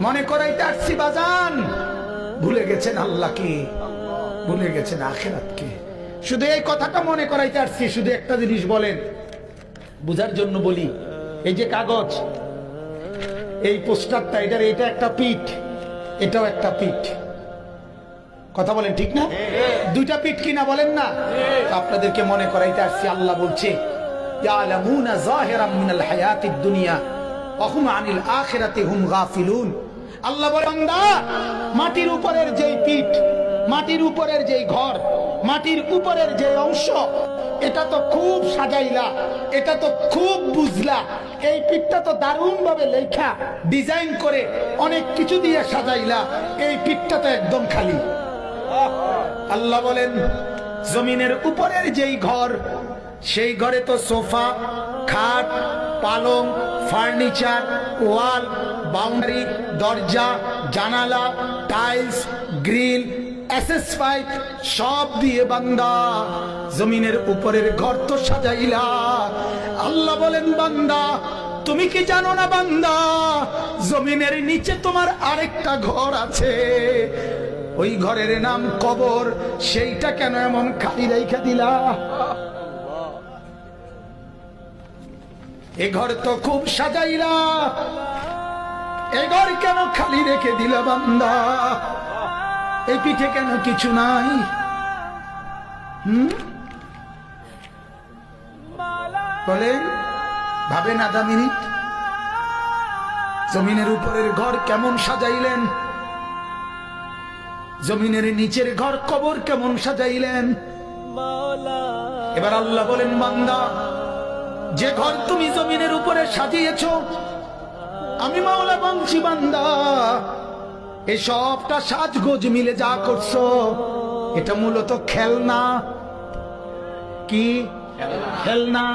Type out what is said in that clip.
মনে করাইতে আসছি বাজান, ভুলে গেছেন আল্লাহকে, ভুলে গেছেন আখিরাতকে। শুধু এই কথাটা মনে করাইতে আসছি। শুধু একটা জিনিস বলেন, বুঝার জন্য বলি। এই যে কাগজ, এই পোস্টারটা, এটা একটা পিঠ, এটাও একটা পিঠ। কথা বলেন ঠিক না? দুইটা পিঠ কিনা বলেন না? আপনাদেরকে মনে করাইতে আসছি, আল্লাহ বলছে ইয়ালামুনা যাহিরাম মিনাল হায়াতিদ দুনিয়া ওয়া হুম আনিল আখিরাতি হুম গাফিলুন। আল্লাহ বলে, বান্দা, মাটির উপরের যেই পিঠ, মাটির উপরের যেই ঘর, মাটির উপরের যে অংশ, এটা তো খুব সাজাইলা, এটা তো খুব বুঝলা, এই পিঠটা তো দারুণ ভাবে লেখা ডিজাইন করে অনেক কিছু দিয়ে সাজাইলা, এই পিঠটা তো একদম খালি। আল্লাহ বলেন, জমিনের উপরের যেই ঘর, সেই ঘরে তো সোফা, খাট, পালং, ফার্নিচার, ওয়াল, বাউন্ডারি, দরজা, জানালা, টাইলস, গ্রিল, এসএস পাইপ সব দিয়ে বান্দা জমিনের উপরের ঘর তো সাজাইলা। আল্লাহ বলেন, বান্দা তুমি কি জানো না বান্দা, জমিনের নিচে তোমার আরেকটা ঘর আছে, ওই ঘরের নাম কবর, সেইটা কেন এমন খালি রেখে দিলা? এ ঘর তো খুব সাজাইলা, এ ঘর কেন খালি রেখে দিলা বান্দা? এই পিঠে কেন কিছু নাই? বলেন, ভাবেন আধা মিনিট, জমিনের উপরের ঘর কেমন সাজাইলেন, জমিনের নিচের ঘর কবর কেমন সাজাইলেন। এবার আল্লাহ বলেন, বান্দা, যে ঘর তুমি জমিনের উপরে সাজিয়েছ, আমি মাওলা বলছি বান্দা, এই সবটা সাজগোজ মিলে যা করছো, এটা মূলত খেলনা। কি খেলনা?